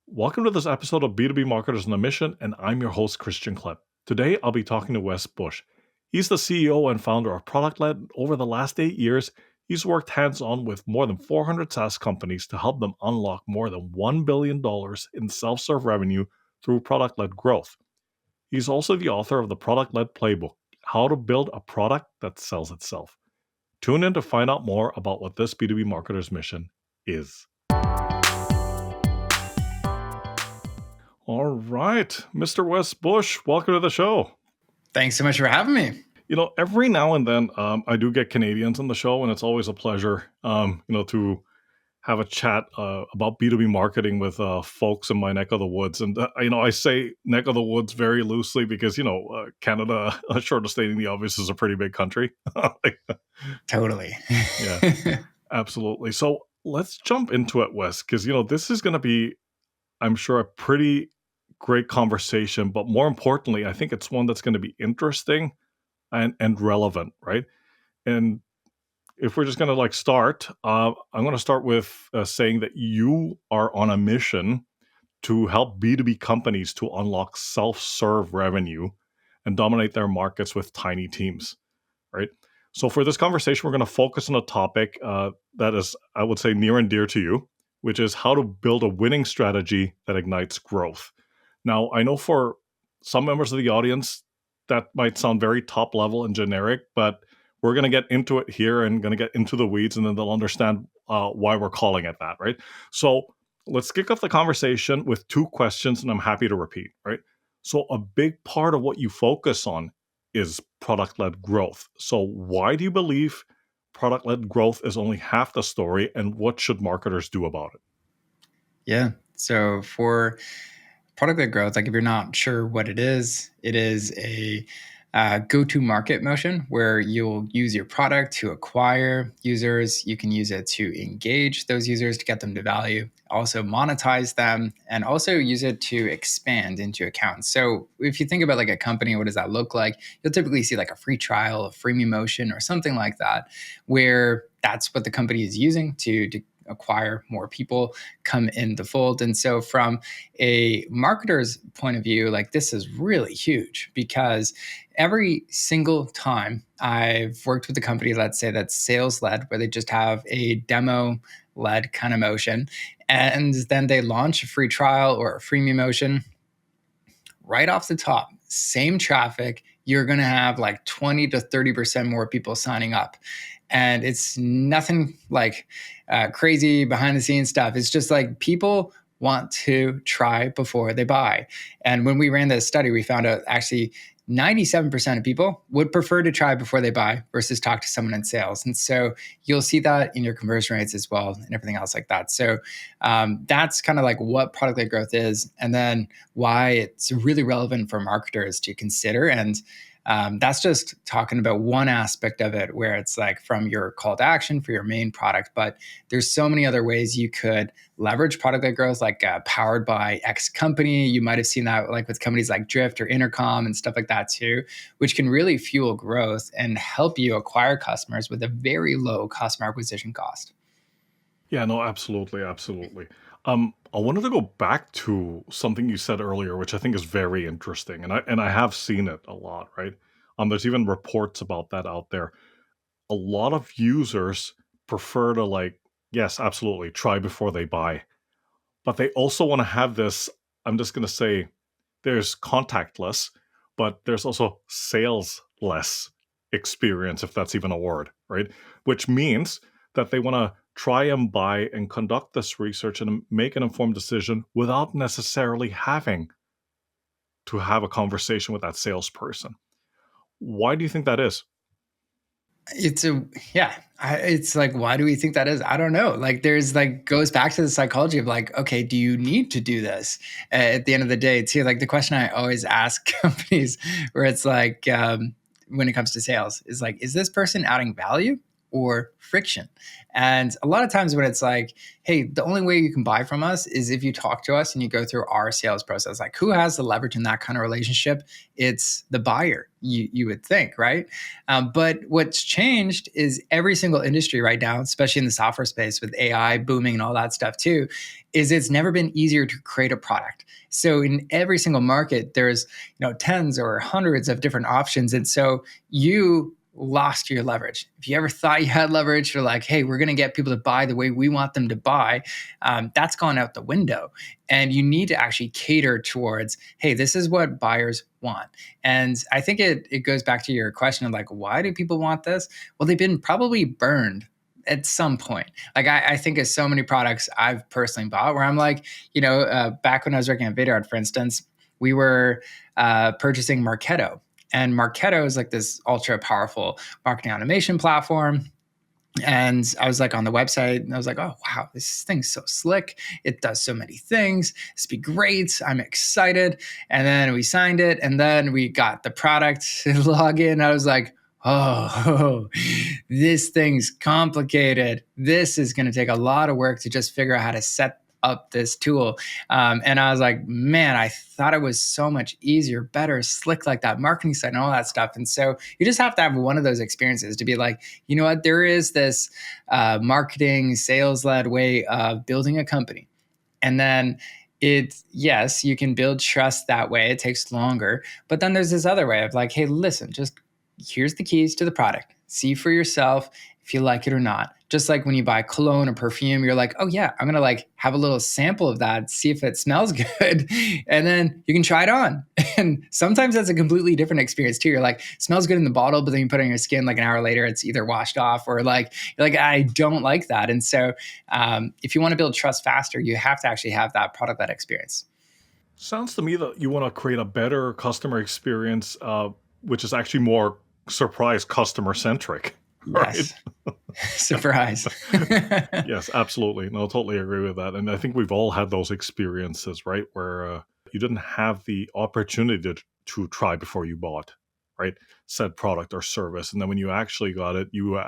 Welcome to this episode of B2B Marketers on a Mission, and I'm your host, Christian Klepp. Today, I'll be talking to Wes Bush. He's the CEO and founder of ProductLed. Over the last 8 years, he's worked hands-on with more than 400 SaaS companies to help them unlock more than $1 billion in self-serve revenue through product-led growth. He's also the author of the ProductLed Playbook, How to Build a Product That Sells Itself. Tune in to find out more about what this B2B Marketer's mission is. All right, Mr. Wes Bush, welcome to the show. Thanks so much for having me. Every now and then I do get Canadians on the show, and it's always a pleasure, to have a chat about B2B marketing with folks in my neck of the woods. And, I say neck of the woods very loosely because, Canada, short of stating the obvious, is a pretty big country. Totally. Yeah, absolutely. So let's jump into it, Wes, because, this is going to be, I'm sure, a pretty great conversation, but more importantly, I think it's one that's going to be interesting and relevant, right? And if we're just going to start, I'm going to start with saying that you are on a mission to help B2B companies to unlock self-serve revenue and dominate their markets with tiny teams, right? So for this conversation, we're going to focus on a topic that is, I would say, near and dear to you, which is how to build a winning strategy that ignites growth. Now, I know for some members of the audience, that might sound very top level and generic, but we're going to get into it here and going to get into the weeds, and then they'll understand why we're calling it that, right? So let's kick off the conversation with two questions, and I'm happy to repeat, right? So a big part of what you focus on is product-led growth. So why do you believe product-led growth is only half the story, and what should marketers do about it? Yeah. So for product-led growth, if you're not sure what it is a go-to market motion where you'll use your product to acquire users. You can use it to engage those users to get them to value, also monetize them, and also use it to expand into accounts. So if you think about a company, what does that look like? You'll typically see a free trial, a freemium motion, or something like that, where that's what the company is using to acquire more people, come in the fold. And so from a marketer's point of view, this is really huge because every single time I've worked with a company, let's say that's sales led, where they just have a demo led kind of motion, and then they launch a free trial or a freemium motion, right off the top, same traffic, you're going to have 20 to 30% more people signing up. And it's nothing crazy behind the scenes stuff. It's just people want to try before they buy. And when we ran this study, we found out actually 97% of people would prefer to try before they buy versus talk to someone in sales. And so you'll see that in your conversion rates as well and everything else like that. So that's kind of what product-led growth is, and then why it's really relevant for marketers to consider. And that's just talking about one aspect of it, where it's from your call to action for your main product. But there's so many other ways you could leverage product-led growth, powered by X company. You might have seen that with companies like Drift or Intercom and stuff like that too, which can really fuel growth and help you acquire customers with a very low customer acquisition cost. Yeah, no, absolutely, absolutely. I wanted to go back to something you said earlier, which I think is very interesting, and I have seen it a lot, right? There's even reports about that out there. A lot of users prefer to yes, absolutely, try before they buy, but they also want to have this. I'm just going to say, there's contactless, but there's also salesless experience, if that's even a word, right? Which means that they want to try and buy and conduct this research and make an informed decision without necessarily having to have a conversation with that salesperson. Why do you think that is? It's why do we think that is? I don't know. There's goes back to the psychology of okay, do you need to do this at the end of the day too? The question I always ask companies, where it's when it comes to sales, is this person adding value, or friction. And a lot of times when it's like, hey, the only way you can buy from us is if you talk to us and you go through our sales process. Like, who has the leverage in that kind of relationship? It's the buyer, you would think, right? But what's changed is every single industry right now, especially in the software space with AI booming and all that stuff too, is it's never been easier to create a product. So in every single market, there's tens or hundreds of different options. And so you lost your leverage. If you ever thought you had leverage, you're like, hey, we're going to get people to buy the way we want them to buy. That's gone out the window. And you need to actually cater towards, hey, this is what buyers want. And I think it goes back to your question of like, why do people want this? Well, they've been probably burned at some point. Like I think of so many products I've personally bought where I'm like, back when I was working at Vidyard, for instance, we were purchasing Marketo. And Marketo is like this ultra powerful marketing automation platform. And I was like on the website and I was like, oh, wow, this thing's so slick. It does so many things. This would be great. I'm excited. And then we signed it. And then we got the product login. I was like, oh, this thing's complicated. This is going to take a lot of work to just figure out how to set up this tool. And I was like, man, I thought it was so much easier, better, slick, like that marketing side and all that stuff. And so you just have to have one of those experiences to be like, you know what, there is this marketing sales-led way of building a company. And then yes, you can build trust that way. It takes longer. But then there's this other way of like, hey, listen, just here's the keys to the product. See for yourself if you like it or not. Just like when you buy cologne or perfume, you're like, oh yeah, I'm going to like have a little sample of that, see if it smells good. And then you can try it on. And sometimes that's a completely different experience too. You're like, smells good in the bottle, but then you put it on your skin like an hour later, it's either washed off or like, you're like, I don't like that. And so if you want to build trust faster, you have to actually have that product-led experience. Sounds to me that you want to create a better customer experience, which is actually more surprise customer centric, right? Yes. Surprise. Yes, absolutely. No, totally agree with that. And I think we've all had those experiences, right? Where you didn't have the opportunity to try before you bought, right? Said product or service. And then when you actually got it, you,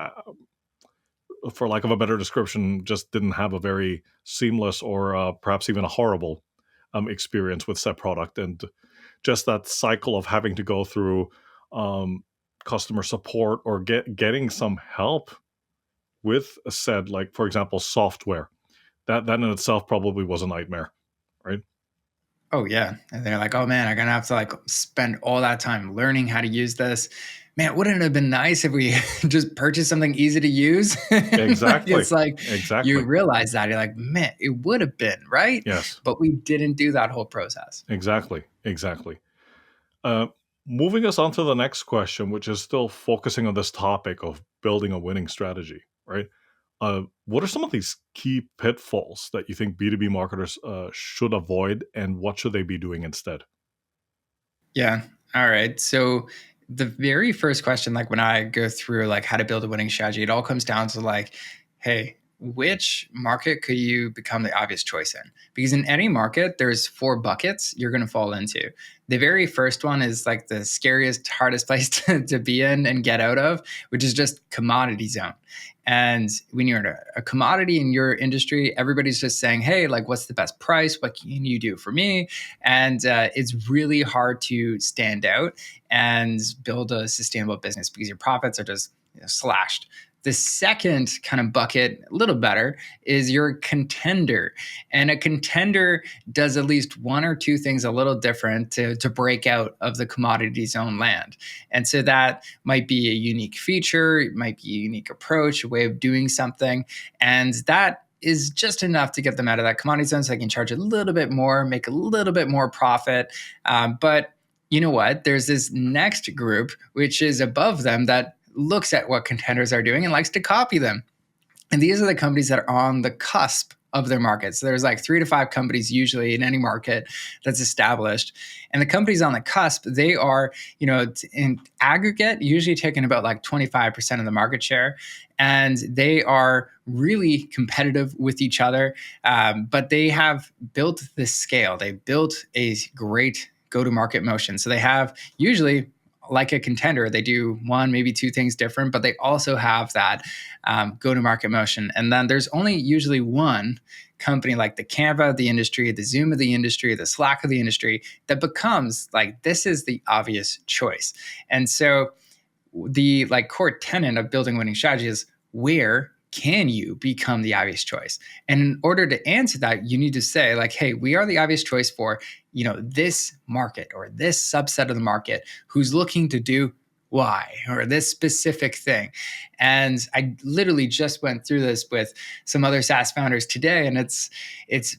for lack of a better description, just didn't have a very seamless or perhaps even a horrible experience with said product. And just that cycle of having to go through customer support or getting some help with said, like, for example, software, that in itself probably was a nightmare, right? Oh yeah. And they're like, oh man, I'm gonna have to like spend all that time learning how to use this. Man, wouldn't it have been nice if we just purchased something easy to use? Exactly. It's like Exactly. you realize that. You're like, man, it would have been, right? Yes, But we didn't do that whole process. exactly. Exactly. Uh, Moving us on to the next question, which is still focusing on this topic of building a winning strategy, right? What are some of these key pitfalls that you think B2B marketers should avoid, and what should they be doing instead? Yeah. All right. So the very first question, like when I go through like how to build a winning strategy, it all comes down to like, hey, which market could you become the obvious choice in? Because in any market, there's 4 buckets you're going to fall into. The very first one is like the scariest, hardest place to be in and get out of, which is just commodity zone. And when you're in a commodity in your industry, everybody's just saying, hey, like, what's the best price? What can you do for me? And it's really hard to stand out and build a sustainable business because your profits are just slashed. The second kind of bucket, a little better, is your contender. And a contender does at least 1 or 2 things a little different to break out of the commodity zone land. And so that might be a unique feature, it might be a unique approach, a way of doing something. And that is just enough to get them out of that commodity zone so they can charge a little bit more, make a little bit more profit. But you know what? There's this next group, which is above them, that looks at what contenders are doing and likes to copy them. And these are the companies that are on the cusp of their market. So there's like 3 to 5 companies usually in any market that's established. And the companies on the cusp, they are, in aggregate, usually taking about like 25% of the market share. And they are really competitive with each other. But they have built this scale. They built a great go-to-market motion. So they have usually like a contender, they do one, maybe two things different, but they also have that go-to-market motion. And then there's only usually one company like the Canva of the industry, the Zoom of the industry, the Slack of the industry that becomes like, this is the obvious choice. And so the like core tenet of building winning strategy is, where can you become the obvious choice? And in order to answer that, you need to say like, hey, we are the obvious choice for, this market or this subset of the market who's looking to do Y or this specific thing. And I literally just went through this with some other SaaS founders today. And it's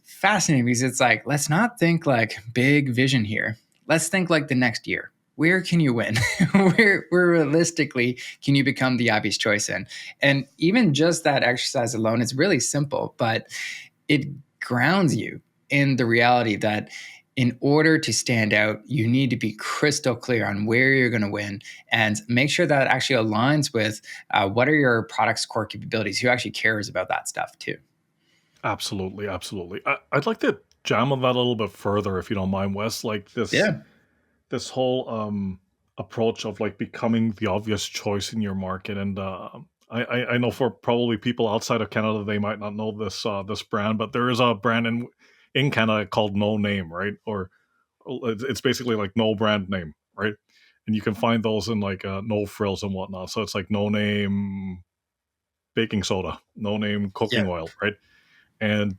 fascinating because it's like, let's not think like big vision here. Let's think like the next year. Where can you win? where realistically can you become the obvious choice in? And even just that exercise alone, it's really simple, but it grounds you in the reality that in order to stand out, you need to be crystal clear on where you're going to win and make sure that actually aligns with what are your product's core capabilities, who actually cares about that stuff too. Absolutely, absolutely. I'd like to jam on that a little bit further, if you don't mind, Wes. Like Yeah. this whole approach of like becoming the obvious choice in your market, and I know for probably people outside of Canada, they might not know this brand, but there is a brand in Canada called No Name, right? Or it's basically like no brand name, right? And you can find those in like no frills and whatnot. So it's like No Name baking soda, No Name cooking Yeah. oil, right? And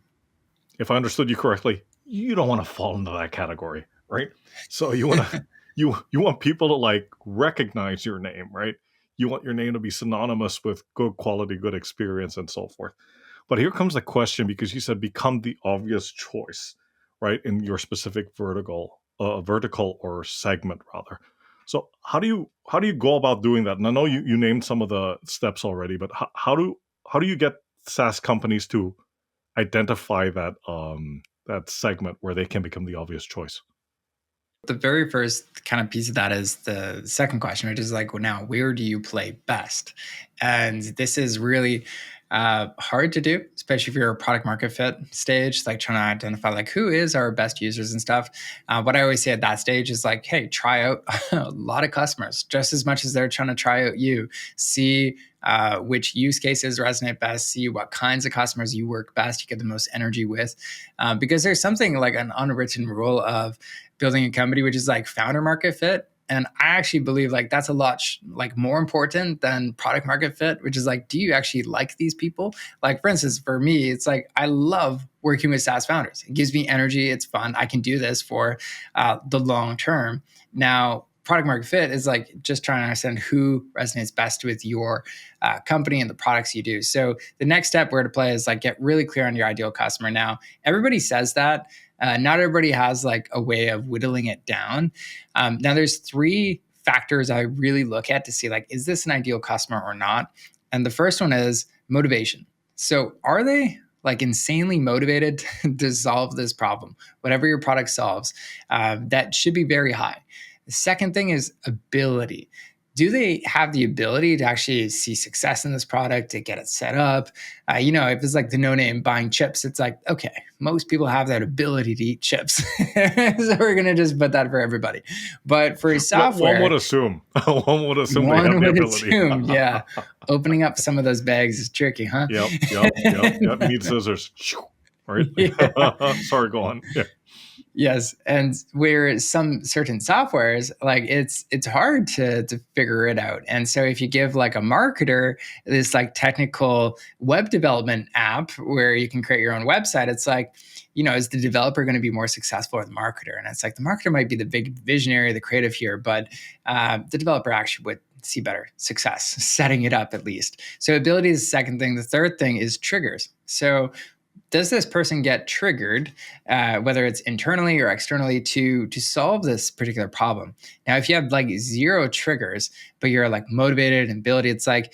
if I understood you correctly, you don't want to fall into that category, right? So you want to you want people to like recognize your name, right? You want your name to be synonymous with good quality, good experience, and so forth. But here comes the question, because you said become the obvious choice, right, in your specific vertical or segment rather. So how do you go about doing that? And I know you named some of the steps already, but how do you get SaaS companies to identify that segment where they can become the obvious choice? The very first kind of piece of that is the second question, which is like, well, now, where do you play best? And this is really hard to do, especially if you're a product market fit stage, like trying to identify like who is our best users and stuff. What I always say at that stage is like, hey, try out a lot of customers just as much as they're trying to try out you. See which use cases resonate best, see what kinds of customers you work best, you get the most energy with. Because there's something like an unwritten rule of building a company, which is like founder market fit. And I actually believe like that's a lot like more important than product market fit, which is like, do you actually like these people? Like, for instance, for me, it's like I love working with SaaS founders. It gives me energy. It's fun. I can do this for the long term. Now, product market fit is like just trying to understand who resonates best with your company and the products you do. So the next step where to play is like get really clear on your ideal customer. Now, everybody says that. Not everybody has like a way of whittling it down. Now, there's three factors I really look at to see like, is this an ideal customer or not? And the first one is motivation. So are they like insanely motivated to solve this problem, whatever your product solves? That should be very high. The second thing is ability. Do they have the ability to actually see success in this product, to get it set up? If it's like the No Name buying chips, it's like, okay, most people have that ability to eat chips. So we're going to just put that for everybody. But for One would software, assume. One would assume they have one the would ability. assume, yeah, opening up some of those bags is tricky, huh? Yep, yep, yep, yep. You need scissors. Right? Yeah. Sorry, go on. Yeah. Yes, and where some certain softwares, like it's hard to figure it out. And so if you give like a marketer this like technical web development app where you can create your own website, it's like, is the developer going to be more successful or the marketer? And it's like the marketer might be the big visionary, the creative here, but the developer actually would see better success setting it up at least. So ability is the second thing. The third thing is triggers. So does this person get triggered, whether it's internally or externally, to solve this particular problem? Now, if you have like zero triggers, but you're like motivated and ability, it's like,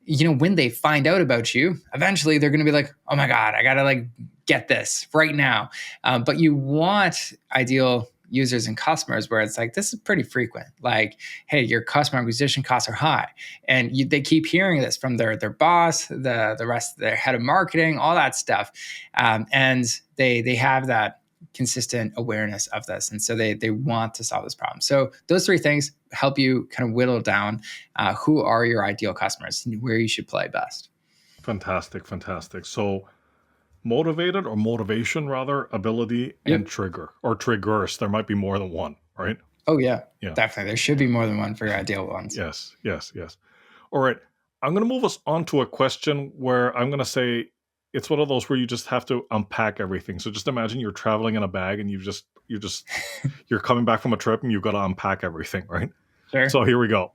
when they find out about you, eventually they're going to be like, oh my God, I got to like get this right now. But you want ideal users and customers where it's like, this is pretty frequent. Like, hey, your customer acquisition costs are high. And they keep hearing this from their boss, the rest of their head of marketing, all that stuff. And they have that consistent awareness of this. And so they want to solve this problem. So those three things help you kind of whittle down who are your ideal customers and where you should play best. Fantastic, fantastic. So motivated or motivation rather, ability and Yep. trigger or triggers. There might be more than one, right? Oh, yeah, Yeah. definitely. There should be more than one for your ideal ones. Yes, yes, yes. All right. I'm going to move us on to a question where I'm going to say it's one of those where you just have to unpack everything. So just imagine you're traveling in a bag and you're coming back from a trip and you've got to unpack everything, right? Sure. So here we go.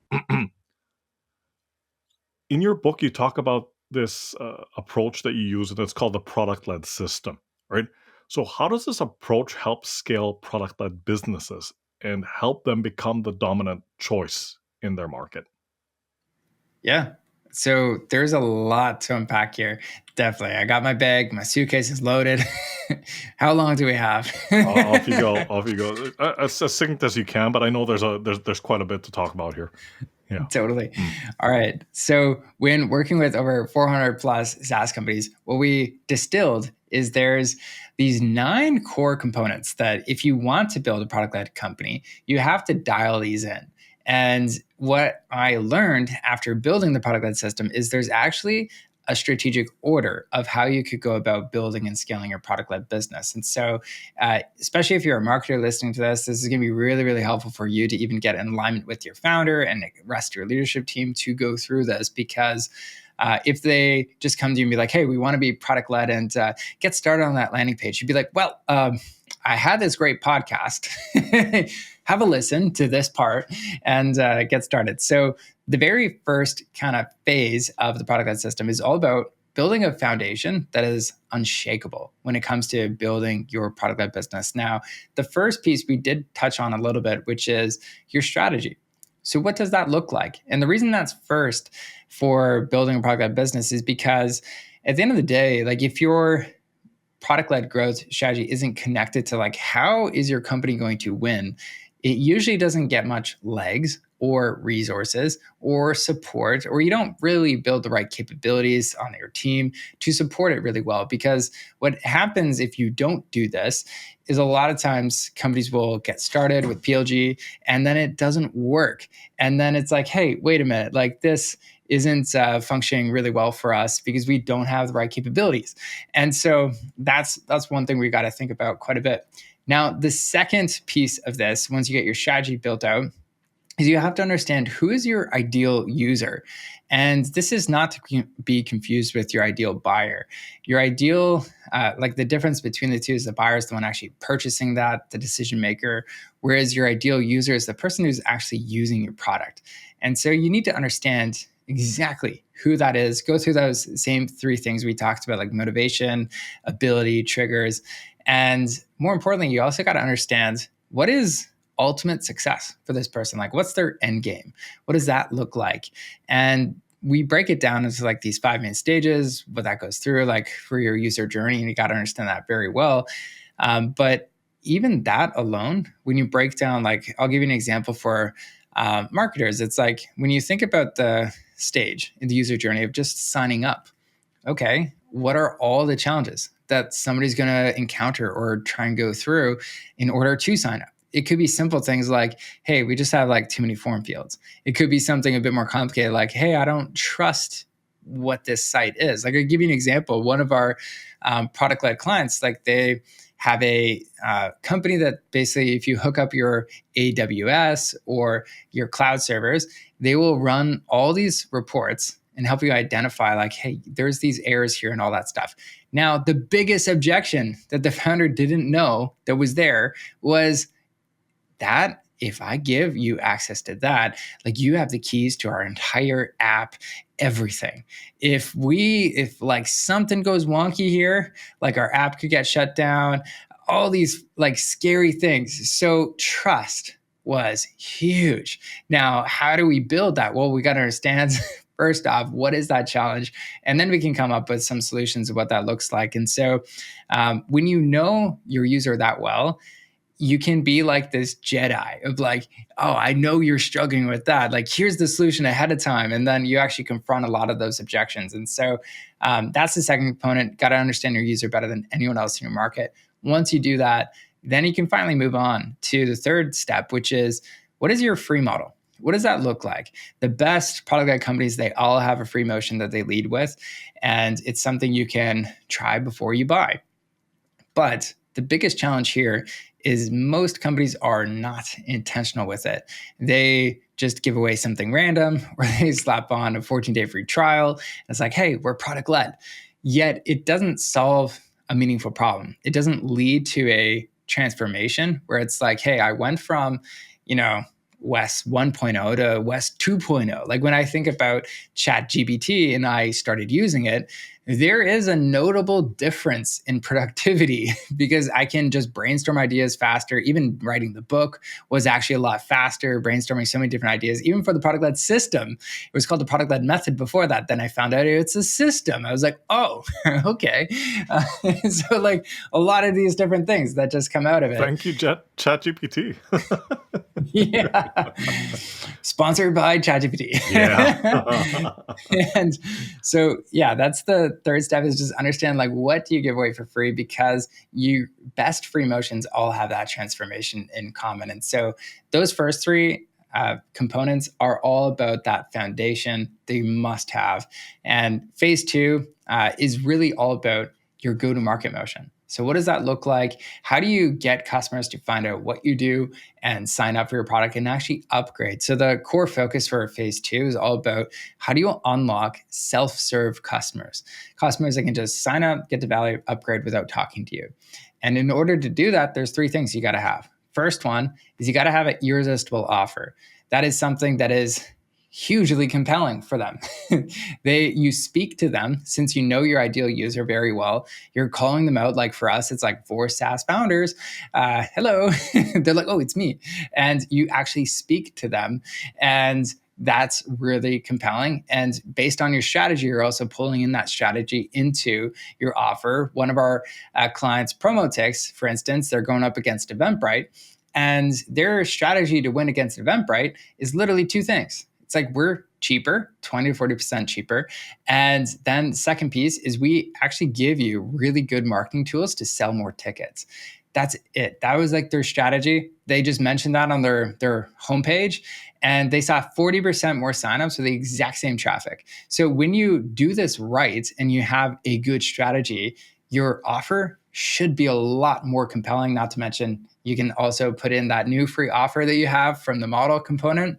In your book, you talk about this approach that you use, and it's called the product-led system, right? So how does this approach help scale product-led businesses and help them become the dominant choice in their market? Yeah. So there's a lot to unpack here. Definitely. I got my bag, my suitcase is loaded. How long do we have? Off you go, off you go. As succinct as you can, but I know there's quite a bit to talk about here. Yeah. Totally. All right. So when working with over 400 plus SaaS companies, what we distilled is there's these 9 core components that if you want to build a product-led company, you have to dial these in. And what I learned after building the product-led system is there's actually a strategic order of how you could go about building and scaling your product-led business. And so, especially if you're a marketer listening to this is going to be really, really helpful for you to even get in alignment with your founder and the rest of your leadership team to go through this. Because if they just come to you and be like, hey, we want to be product-led and get started on that landing page, you'd be like, well, I had this great podcast. Have a listen to this part and get started. So the very first kind of phase of the product-led system is all about building a foundation that is unshakable when it comes to building your product-led business. Now, the first piece we did touch on a little bit, which is your strategy. So what does that look like? And the reason that's first for building a product-led business is because at the end of the day, like if your product-led growth strategy isn't connected to like how is your company going to win, it usually doesn't get much legs or resources or support, or you don't really build the right capabilities on your team to support it really well. Because what happens if you don't do this is a lot of times companies will get started with PLG and then it doesn't work. And then it's like, hey, wait a minute, like this isn't functioning really well for us because we don't have the right capabilities. And so that's one thing we got to think about quite a bit. Now, the second piece of this, once you get your strategy built out, is you have to understand who is your ideal user. And this is not to be confused with your ideal buyer. Your ideal, like the difference between the two is the buyer is the one actually purchasing that, the decision maker, whereas your ideal user is the person who's actually using your product. And so you need to understand exactly who that is. Go through those same 3 things we talked about, like motivation, ability, triggers. And more importantly, you also got to understand what is ultimate success for this person. Like, what's their end game? What does that look like? And we break it down into like these 5 main stages, what that goes through, like for your user journey. And you got to understand that very well. But even that alone, when you break down, like, I'll give you an example for marketers. It's like when you think about the stage in the user journey of just signing up, okay, what are all the challenges that somebody's going to encounter or try and go through in order to sign up? It could be simple things like, hey, we just have like too many form fields. It could be something a bit more complicated, like, hey, I don't trust what this site is. Like, I'll give you an example. One of our product-led clients, like they have a company that basically, if you hook up your AWS or your cloud servers, they will run all these reports and help you identify like, hey, there's these errors here and all that stuff. Now, the biggest objection that the founder didn't know that was there was that if I give you access to that, like you have the keys to our entire app, everything. If like something goes wonky here, like our app could get shut down, all these like scary things. So trust was huge. Now, how do we build that? Well, we got to understand first off, what is that challenge? And then we can come up with some solutions of what that looks like. And so when you know your user that well, you can be like this Jedi of like, oh, I know you're struggling with that. Like, here's the solution ahead of time. And then you actually confront a lot of those objections. And so that's the second component. Got to understand your user better than anyone else in your market. Once you do that, then you can finally move on to the third step, which is, what is your free model? What does that look like? The best product-led companies, they all have a free motion that they lead with, and it's something you can try before you buy. But the biggest challenge here is most companies are not intentional with it. They just give away something random, or they slap on a 14-day free trial. And it's like, hey, we're product-led. Yet it doesn't solve a meaningful problem. It doesn't lead to a transformation where it's like, hey, I went from, Wes 1.0 to Wes 2.0. Like when I think about ChatGPT and I started using it, there is a notable difference in productivity because I can just brainstorm ideas faster. Even writing the book was actually a lot faster, brainstorming so many different ideas. Even for the product-led system, it was called the product-led method before that. Then I found out it's a system. I was like, oh, okay. So like a lot of these different things that just come out of it. Thank you, ChatGPT. Yeah. Sponsored by ChatGPT. Yeah. And so, yeah, that's the third step, is just understand like what do you give away for free, because you best free motions all have that transformation in common. And so those first three components are all about that foundation that you must have. And phase two is really all about your go-to-market motion. So what does that look like? How do you get customers to find out what you do and sign up for your product and actually upgrade? So the core focus for phase two is all about how do you unlock self-serve customers that can just sign up, get the value, upgrade without talking to you. And in order to do that, there's three things you got to have. First one is you got to have an irresistible offer. That is something that is hugely compelling for them. You speak to them, since you know your ideal user very well. You're calling them out. Like for us, it's like 4 SaaS founders. Hello. They're like, oh, it's me. And you actually speak to them. And that's really compelling. And based on your strategy, you're also pulling in that strategy into your offer. One of our clients, Promotix, for instance, they're going up against Eventbrite. And their strategy to win against Eventbrite is literally 2 things. It's like, we're cheaper, 20 to 40% cheaper. And then the second piece is we actually give you really good marketing tools to sell more tickets. That's it. That was like their strategy. They just mentioned that on their homepage, and they saw 40% more signups with the exact same traffic. So when you do this right and you have a good strategy, your offer should be a lot more compelling. Not to mention, you can also put in that new free offer that you have from the model component,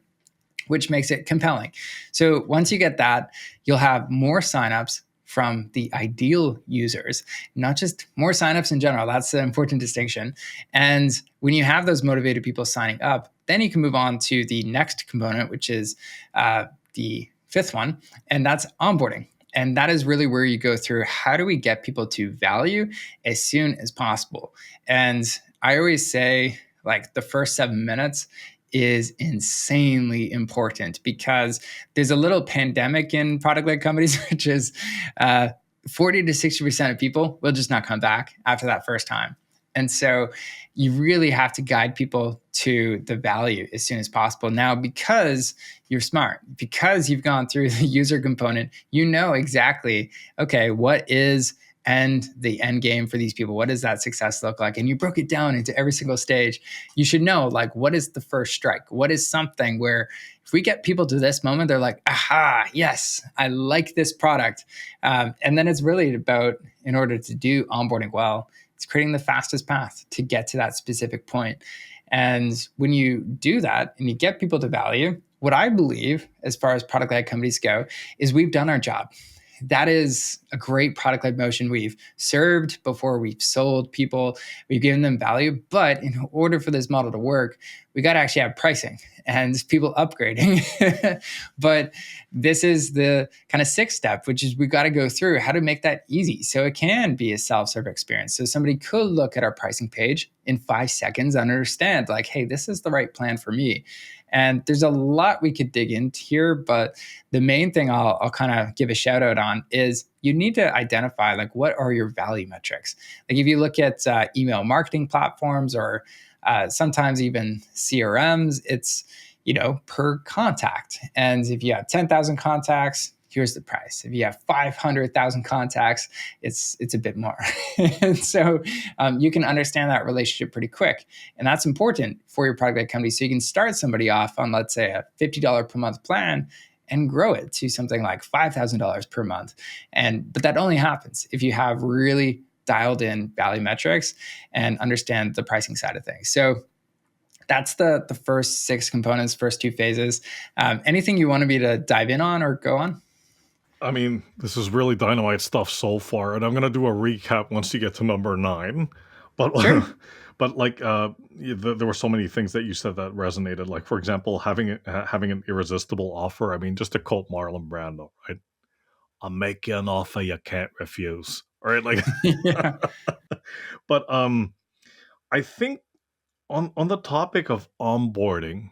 which makes it compelling. So once you get that, you'll have more signups from the ideal users, not just more signups in general. That's the important distinction. And when you have those motivated people signing up, then you can move on to the next component, which is the fifth one, and that's onboarding. And that is really where you go through, how do we get people to value as soon as possible? And I always say, like, the first 7 minutes is insanely important, because there's a little pandemic in product-led companies, which is 40 to 60% of people will just not come back after that first time. And so you really have to guide people to the value as soon as possible. Now, because you're smart, because you've gone through the user component, you know exactly, okay, what is the end game for these people? What does that success look like? And you broke it down into every single stage. You should know, like, what is the first strike? What is something where if we get people to this moment, they're like, aha, yes, I like this product. And then it's really about, in order to do onboarding well, it's creating the fastest path to get to that specific point. And when you do that and you get people to value, what I believe, as far as product-led companies go, is we've done our job. That is a great product-led motion. We've served before we've sold people. We've given them value. But in order for this model to work, we got to actually have pricing and people upgrading. But this is the kind of sixth step, which is we've got to go through how to make that easy so it can be a self-serve experience. So somebody could look at our pricing page in 5 seconds and understand, like, hey, this is the right plan for me. And there's a lot we could dig into here, but the main thing I'll kind of give a shout out on is you need to identify, like, what are your value metrics? Like, if you look at email marketing platforms or sometimes even CRMs, it's, per contact. And if you have 10,000 contacts, here's the price. If you have 500,000 contacts, it's a bit more. And so you can understand that relationship pretty quick. And that's important for your product-led company. So you can start somebody off on, let's say, a $50 per month plan and grow it to something like $5,000 per month. But that only happens if you have really dialed in value metrics and understand the pricing side of things. So that's the first 6 components, first 2 phases. Anything you wanted me to dive in on or go on? I mean, this is really dynamite stuff so far, and I'm gonna do a recap once you get to number 9. But Sure. but like there were so many things that you said that resonated. Like for example, having an irresistible offer. I mean, just to quote Marlon Brando, right? I'll make you an offer you can't refuse. Right? Like Yeah. but I think on the topic of onboarding,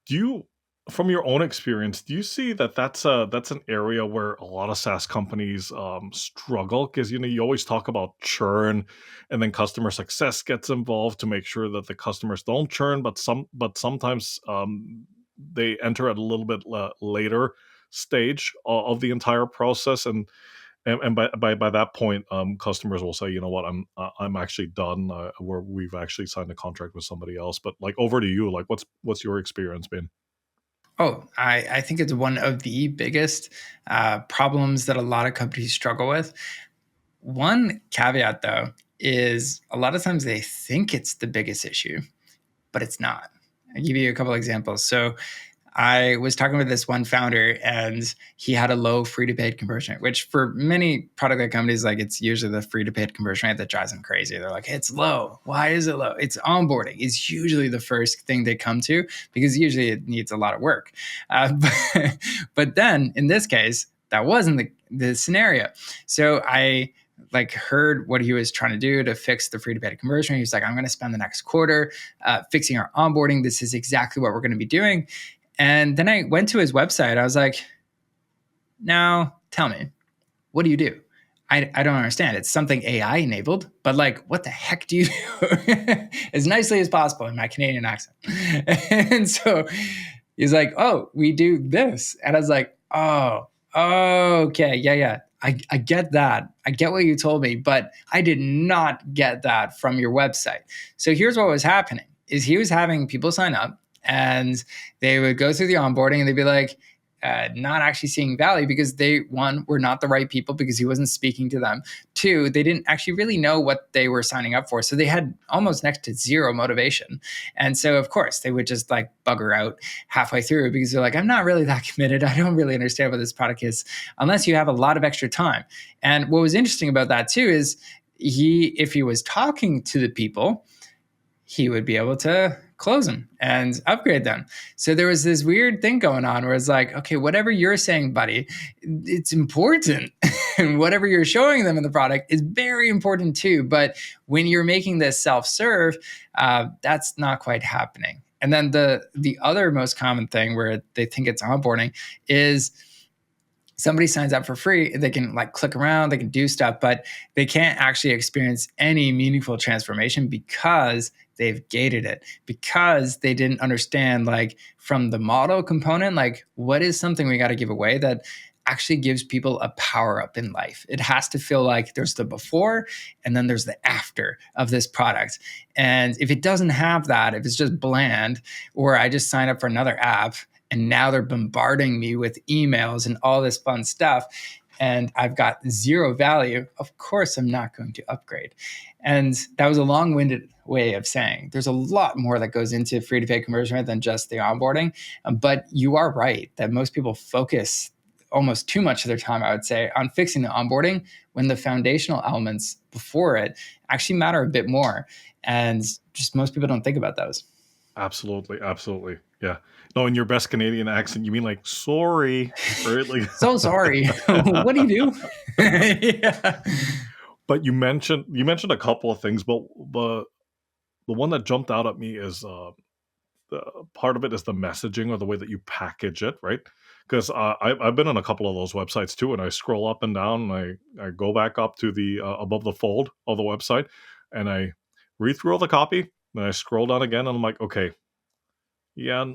do you, from your own experience, do you see that that's an area where a lot of SaaS companies struggle? Because you always talk about churn, and then customer success gets involved to make sure that the customers don't churn, but sometimes they enter at a little bit later stage of the entire process, and by that point, customers will say, you know what, I'm actually done. Where we've actually signed a contract with somebody else. But like over to you, like what's your experience been? Oh, I think it's one of the biggest problems that a lot of companies struggle with. One caveat, though, is a lot of times they think it's the biggest issue, but it's not. I'll give you a couple examples. So I was talking with this one founder, and he had a low free to paid conversion rate, which for many product companies, like it's usually the free to paid conversion rate that drives them crazy. They're like, it's low. Why is it low? It's onboarding. It's usually the first thing they come to because usually it needs a lot of work. But then in this case, that wasn't the scenario. So I heard what he was trying to do to fix the free to paid conversion. He was like, I'm going to spend the next quarter fixing our onboarding. This is exactly what we're going to be doing. And then I went to his website. I was like, now tell me, what do you do? I don't understand. It's something AI enabled, but like, what the heck do you do? As nicely as possible in my Canadian accent. And so he's like, oh, we do this. And I was like, oh, okay. Yeah. I get that. I get what you told me, but I did not get that from your website. So here's what was happening is he was having people sign up, and they would go through the onboarding and they'd be like, not actually seeing value because they, one, were not the right people because he wasn't speaking to them. Two, they didn't actually really know what they were signing up for. So they had almost next to zero motivation. And so, of course, they would just like bugger out halfway through because they're like, I'm not really that committed. I don't really understand what this product is unless you have a lot of extra time. And what was interesting about that too is if he was talking to the people, he would be able to close them and upgrade them. So there was this weird thing going on where it's like, okay, whatever you're saying, buddy, it's important. And whatever you're showing them in the product is very important too. But when you're making this self-serve, that's not quite happening. And then the other most common thing where they think it's onboarding is somebody signs up for free, they can like click around, they can do stuff, but they can't actually experience any meaningful transformation because they've gated it, because they didn't understand like from the model component, like what is something we got to give away that actually gives people a power up in life. It has to feel like there's the before and then there's the after of this product. And if it doesn't have that, if it's just bland, or I just sign up for another app and now they're bombarding me with emails and all this fun stuff, and I've got zero value, of course I'm not going to upgrade. And that was a long-winded way of saying there's a lot more that goes into free-to-pay conversion rate than just the onboarding. But you are right that most people focus almost too much of their time, I would say, on fixing the onboarding when the foundational elements before it actually matter a bit more. And just most people don't think about those. Absolutely, absolutely. Yeah. No, in your best Canadian accent, you mean like sorry, right? Like So sorry. What do you do? Yeah. but you mentioned a couple of things, but the one that jumped out at me is the part of it is the messaging or the way that you package it, right? Because I've been on a couple of those websites too, and I scroll up and down, and I go back up to the above the fold of the website, and I read through all the copy, then I scroll down again, and I'm like, okay, yeah,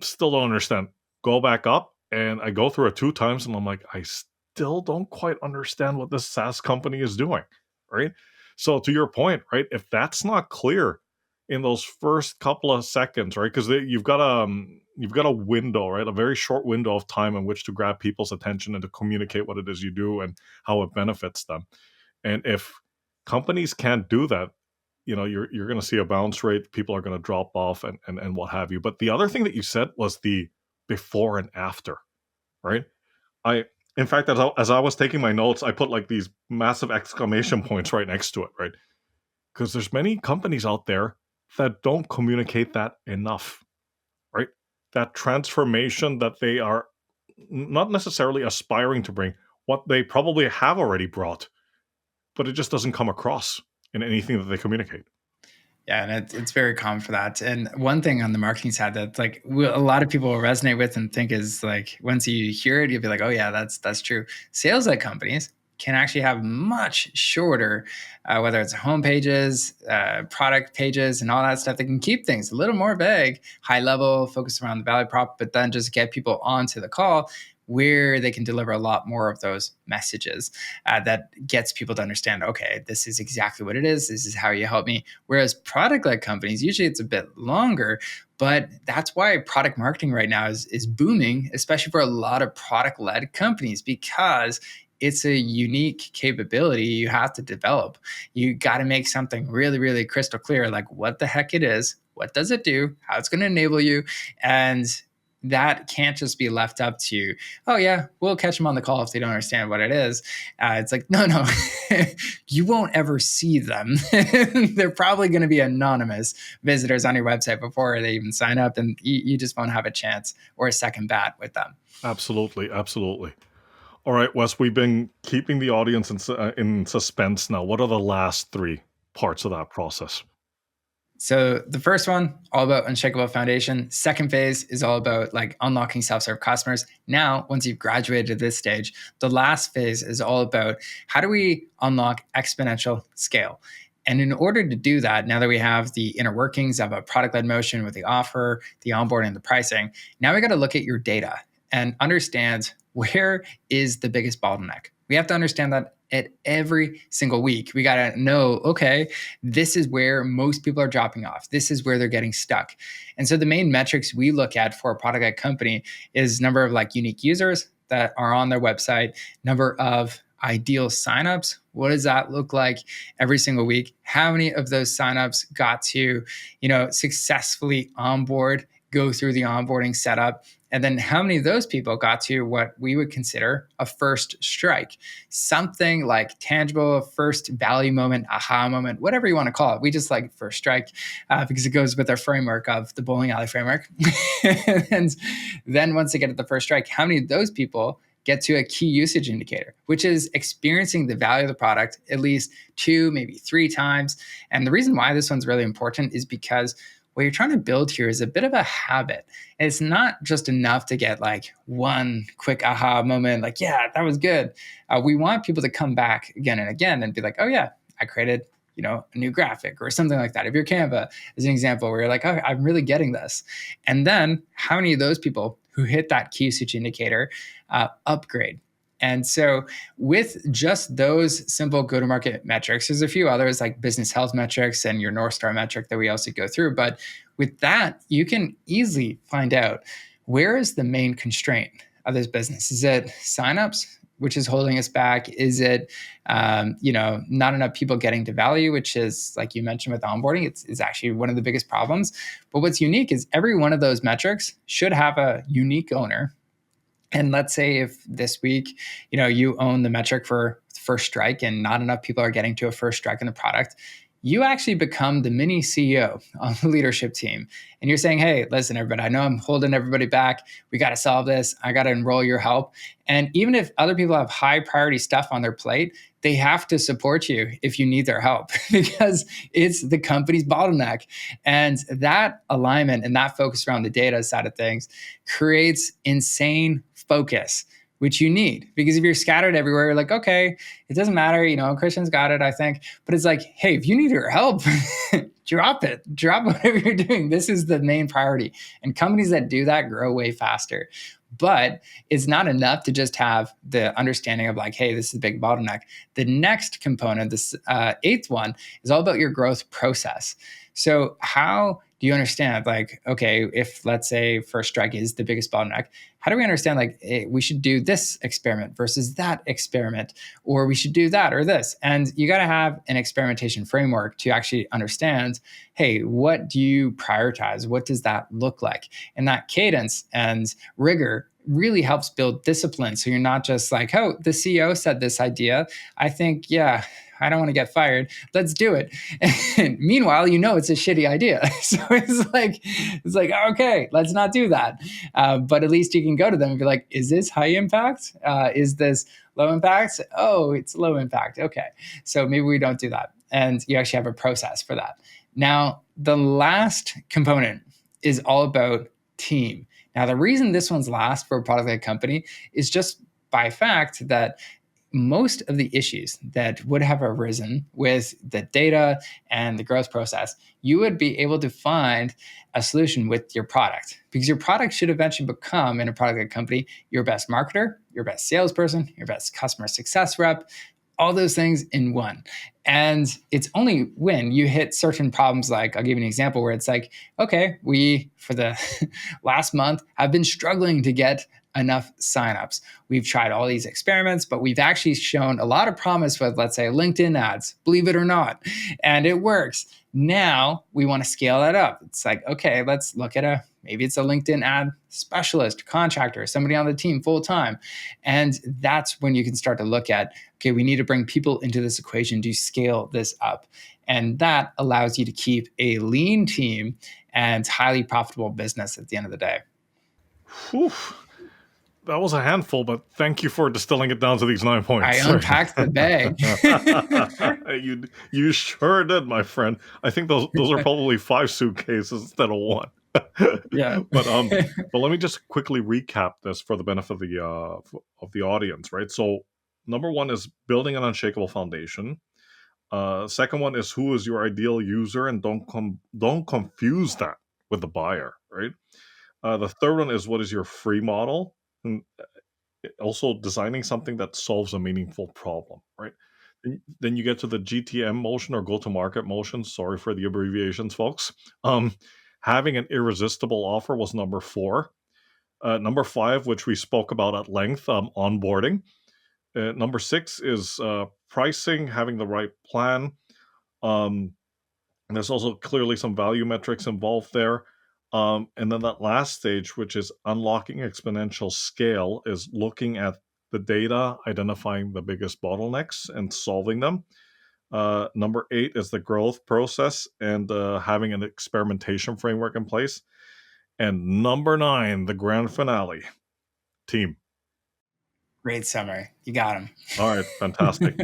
still don't understand. Go back up, And I go through it 2 times and I'm like, I still don't quite understand what this SaaS company is doing, right? So to your point, right, if that's not clear in those first couple of seconds, right? Because you've got a window, right? A very short window of time in which to grab people's attention and to communicate what it is you do and how it benefits them. And if companies can't do that, you're going to see a bounce rate. People are going to drop off and what have you. But the other thing that you said was the before and after, right? I, in fact, as I was taking my notes, I put like these massive exclamation points right next to it, right? Because there's many companies out there that don't communicate that enough, right? That transformation that they are not necessarily aspiring to bring, what they probably have already brought, but it just doesn't come across in anything that they communicate. Yeah, and it's very common for that. And one thing on the marketing side that like a lot of people will resonate with and think is like once you hear it, you'll be like, oh yeah, that's true. Sales led companies can actually have much shorter, whether it's home pages, product pages, and all that stuff. They can keep things a little more vague, high level, focus around the value prop, but then just get people onto the call where they can deliver a lot more of those messages that gets people to understand, okay, this is exactly what it is. This is how you help me. Whereas product-led companies, usually it's a bit longer, but that's why product marketing right now is booming, especially for a lot of product-led companies, because it's a unique capability you have to develop. You got to make something really, really crystal clear, like what the heck it is, what does it do, how it's going to enable you, and that can't just be left up to, oh yeah, we'll catch them on the call if they don't understand what it is. It's like, no, you won't ever see them. They're probably going to be anonymous visitors on your website before they even sign up, and you just won't have a chance or a second bat with them. Absolutely, absolutely. All right, Wes, we've been keeping the audience in suspense now. What are the last three parts of that process? So the first one, all about unshakable foundation. Second phase is all about like unlocking self-serve customers. Now, once you've graduated to this stage, the last phase is all about how do we unlock exponential scale? And in order to do that, now that we have the inner workings of a product-led motion with the offer, the onboarding, the pricing, now we got to look at your data and understand where is the biggest bottleneck. We have to understand that at every single week. We got to know, okay, this is where most people are dropping off. This is where they're getting stuck. And so the main metrics we look at for a product-led company is number of like unique users that are on their website, number of ideal signups. What does that look like every single week? How many of those signups got to, successfully onboard, go through the onboarding setup? And then how many of those people got to what we would consider a first strike, something like tangible, first value moment, aha moment, whatever you want to call it. We just like first strike because it goes with our framework of the bowling alley framework. And then once they get at the first strike, how many of those people get to a key usage indicator, which is experiencing the value of the product at least 2, maybe 3 times. And the reason why this one's really important is because what you're trying to build here is a bit of a habit. And it's not just enough to get like one quick aha moment, like, yeah, that was good. We want people to come back again and again and be like, oh yeah, I created a new graphic or something like that. If you're Canva as an example, where you're like, oh, I'm really getting this. And then how many of those people who hit that key usage indicator upgrade? And so with just those simple go-to-market metrics, there's a few others like business health metrics and your North Star metric that we also go through. But with that, you can easily find out where is the main constraint of this business. Is it signups, which is holding us back? Is it, not enough people getting to value, which is, like you mentioned with onboarding, it's actually one of the biggest problems. But what's unique is every one of those metrics should have a unique owner. And let's say if this week, you own the metric for first strike and not enough people are getting to a first strike in the product, you actually become the mini CEO on the leadership team. And you're saying, hey, listen, everybody, I know I'm holding everybody back. We got to solve this. I got to enroll your help. And even if other people have high priority stuff on their plate, they have to support you if you need their help because it's the company's bottleneck. And that alignment and that focus around the data side of things creates insane focus, which you need. Because if you're scattered everywhere, you're like, okay, it doesn't matter, Christian's got it, I think. But it's like, hey, if you need your help, drop it. Drop whatever you're doing. This is the main priority. And companies that do that grow way faster. But it's not enough to just have the understanding of like, hey, this is a big bottleneck. The next component, this eighth one, is all about your growth process. So how do you understand, like, okay, if let's say first strike is the biggest bottleneck, how do we understand, like, hey, we should do this experiment versus that experiment, or we should do that or this? And you got to have an experimentation framework to actually understand, hey, what do you prioritize? What does that look like? And that cadence and rigor really helps build discipline. So you're not just like, oh, the CEO said this idea. I think, yeah, I don't want to get fired. Let's do it. And meanwhile, you know it's a shitty idea. So it's like okay, let's not do that. But at least you can go to them and be like, is this high impact? Is this low impact? Oh, it's low impact. Okay, so maybe we don't do that. And you actually have a process for that. Now, the last component is all about team. Now, the reason this one's last for a product-led company is just by fact that most of the issues that would have arisen with the data and the growth process, you would be able to find a solution with your product, because your product should eventually become, in a product-led company, your best marketer, your best salesperson, your best customer success rep, all those things in one. And it's only when you hit certain problems, like I'll give you an example where it's like, okay, we, for the last month, have been struggling to get enough signups. We've tried all these experiments, but we've actually shown a lot of promise with, let's say, LinkedIn ads, believe it or not, and it works. Now we want to scale that up. It's like, okay, let's look at maybe it's a LinkedIn ad specialist, contractor, somebody on the team full time. And that's when you can start to look at, okay, we need to bring people into this equation to scale this up. And that allows you to keep a lean team and highly profitable business at the end of the day. Whew. That was a handful, but thank you for distilling it down to these 9 points. I unpacked the bag. You sure did, my friend. I think those are probably 5 suitcases instead of 1. Yeah. But let me just quickly recap this for the benefit of the audience, right? So number 1 is building an unshakable foundation. Second one is, who is your ideal user, and don't confuse that with the buyer, right? The third one is, what is your free model? And also designing something that solves a meaningful problem, right? Then you get to the GTM motion, or go-to-market motion. Sorry for the abbreviations, folks. Having an irresistible offer was number 4. Number 5, which we spoke about at length, onboarding. Number 6 is pricing, having the right plan. There's also clearly some value metrics involved there. And then that last stage, which is unlocking exponential scale, is looking at the data, identifying the biggest bottlenecks and solving them. Number 8 is the growth process and having an experimentation framework in place. And number 9, the grand finale, team. Great summary. You got him. All right, fantastic.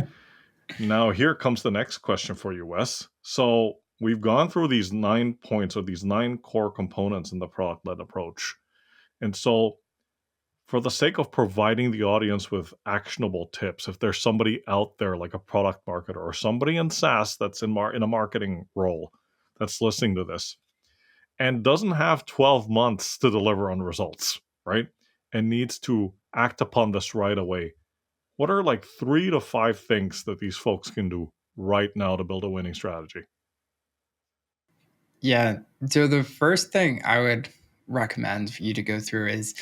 Now here comes the next question for you, Wes. So we've gone through these 9 points, or these 9 core components in the product-led approach. And so for the sake of providing the audience with actionable tips, if there's somebody out there like a product marketer or somebody in SaaS that's in a marketing role that's listening to this and doesn't have 12 months to deliver on results, right? And needs to act upon this right away, what are like 3 to 5 things that these folks can do right now to build a winning strategy? Yeah. So the first thing I would recommend for you to go through is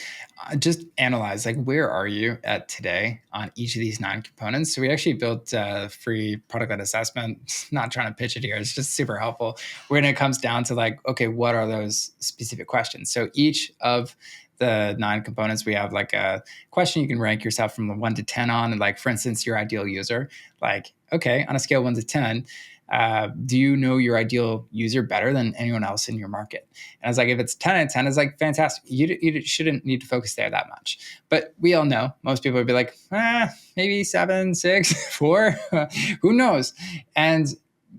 just analyze, like, where are you at today on each of these 9 components. So we actually built a free product-led assessment. Not trying to pitch it here, it's just super helpful when it comes down to, like, okay, what are those specific questions? So each of the 9 components, we have like a question you can rank yourself from 1 to 10 on. And, like, for instance, your ideal user, like, okay, on a scale of 1 to 10, do you know your ideal user better than anyone else in your market? And I was like, if it's 10 out of 10, it's like, fantastic. You shouldn't need to focus there that much. But we all know, most people would be like, maybe 7, 6, 4, who knows? And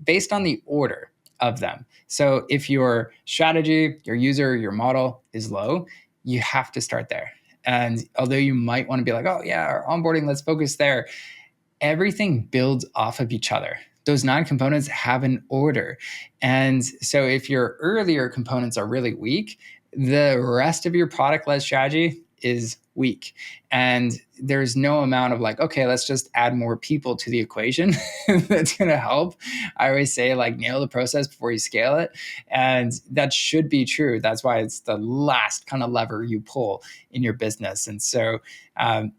based on the order of them. So if your strategy, your user, your model is low, you have to start there. And although you might want to be like, oh yeah, our onboarding, let's focus there, everything builds off of each other. Those 9 components have an order. And so if your earlier components are really weak, the rest of your product-led strategy is weak. And there's no amount of like, okay, let's just add more people to the equation that's going to help. I always say, like, nail the process before you scale it. And that should be true. That's why it's the last kind of lever you pull in your business. And so,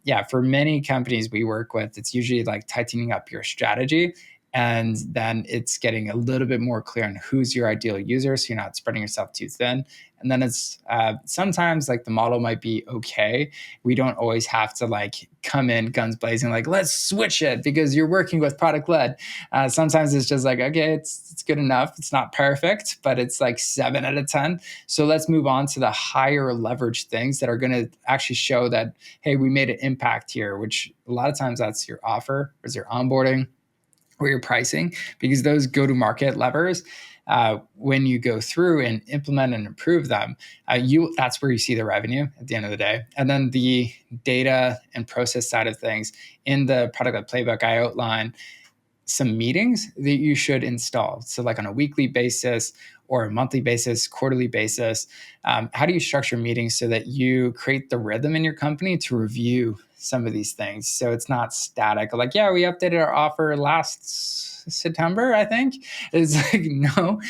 yeah, for many companies we work with, it's usually like tightening up your strategy. And then it's getting a little bit more clear on who's your ideal user, so you're not spreading yourself too thin. And then it's sometimes like the model might be okay. We don't always have to like come in guns blazing, like, let's switch it because you're working with product-led. Sometimes it's just like, okay, it's good enough. It's not perfect, but it's like 7 out of 10. So let's move on to the higher leverage things that are going to actually show that, hey, we made an impact here, which a lot of times that's your offer, or your onboarding, or your pricing, because those go-to-market levers, when you go through and implement and improve them, that's where you see the revenue at the end of the day. And then the data and process side of things, in the product playbook, I outline some meetings that you should install. So like on a weekly basis or a monthly basis, quarterly basis, how do you structure meetings so that you create the rhythm in your company to review some of these things? So it's not static. Like, yeah, we updated our offer last September, I think. It's like, no,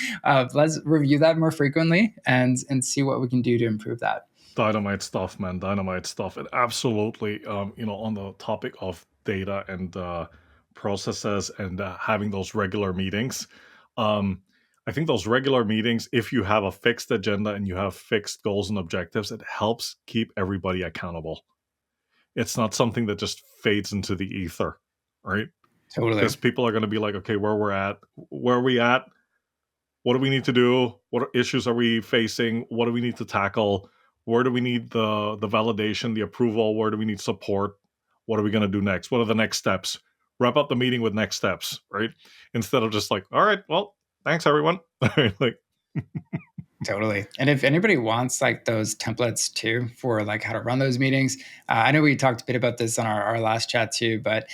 let's review that more frequently and see what we can do to improve that. Dynamite stuff, man. Dynamite stuff. And absolutely, on the topic of data and processes and having those regular meetings. I think those regular meetings, if you have a fixed agenda and you have fixed goals and objectives, it helps keep everybody accountable. It's not something that just fades into the ether, right? Totally. Because people are going to be like, okay, where are we at? What do we need to do? What issues are we facing? What do we need to tackle? Where do we need the validation, the approval? Where do we need support? What are we going to do next? What are the next steps? Wrap up the meeting with next steps, right? Instead of just like, all right, well, thanks everyone. Like, Totally. And if anybody wants like those templates too for like how to run those meetings, I know we talked a bit about this on our last chat too, but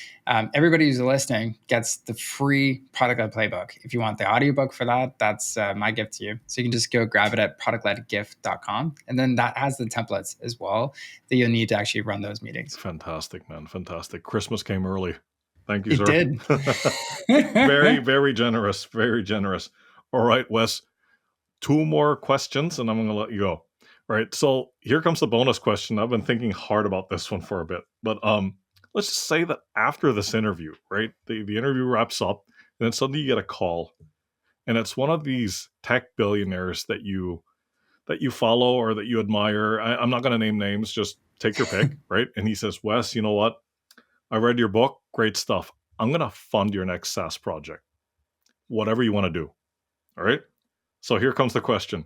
everybody who's listening gets the free ProductLed playbook. If you want the audiobook for that, that's my gift to you. So you can just go grab it at productledgift.com. And then that has the templates as well that you'll need to actually run those meetings. fantastic, man. Fantastic. Christmas came early. Thank you, It sir. did. Very, very generous. Very generous. All right, Wes. 2 more questions and I'm going to let you go. Right. So here comes the bonus question. I've been thinking hard about this one for a bit, but let's just say that after this interview, right, the interview wraps up and then suddenly you get a call and it's one of these tech billionaires that you follow or that you admire. I'm not going to name names, just take your pick. Right. And he says, Wes, you know what? I read your book. Great stuff. I'm going to fund your next SaaS project, whatever you want to do. All right. So here comes the question.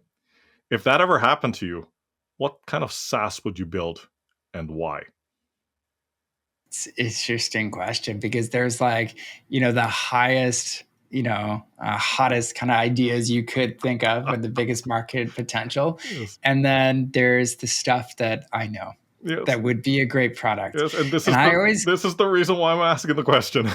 If that ever happened to you, what kind of SaaS would you build and why? It's an interesting question because there's like, the highest, hottest kind of ideas you could think of with the biggest market potential. Yes. And then there's the stuff that I know. Yes. That would be a great product. Yes, and this is the reason why I'm asking the question.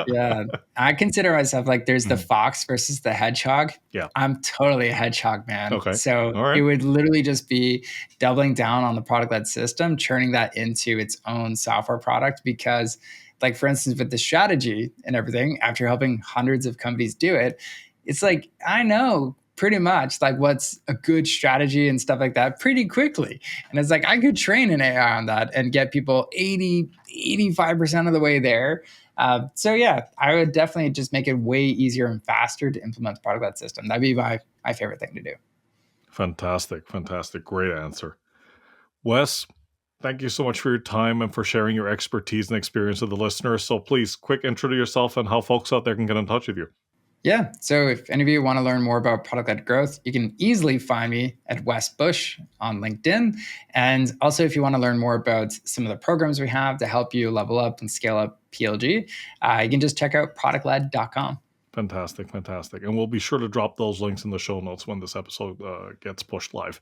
Yeah, I consider myself like there's the fox versus the hedgehog. Yeah. I'm totally a hedgehog, man. Okay. So right. It would literally just be doubling down on the product-led system, turning that into its own software product. Because, like, for instance, with the strategy and everything, after helping hundreds of companies do it, it's like, I know pretty much like what's a good strategy and stuff like that pretty quickly. And it's like, I could train an AI on that and get people 85% of the way there. So yeah, I would definitely just make it way easier and faster to implement the product-led system. That'd be my favorite thing to do. Fantastic. Great answer. Wes, thank you so much for your time and for sharing your expertise and experience with the listeners. So please, quick intro to yourself and how folks out there can get in touch with you. Yeah. So if any of you want to learn more about product-led growth, you can easily find me at Wes Bush on LinkedIn. And also, if you want to learn more about some of the programs we have to help you level up and scale up PLG, you can just check out productled.com. Fantastic. And we'll be sure to drop those links in the show notes when this episode gets pushed live.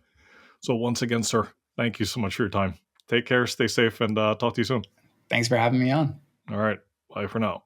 So once again, sir, thank you so much for your time. Take care, stay safe, and talk to you soon. Thanks for having me on. All right. Bye for now.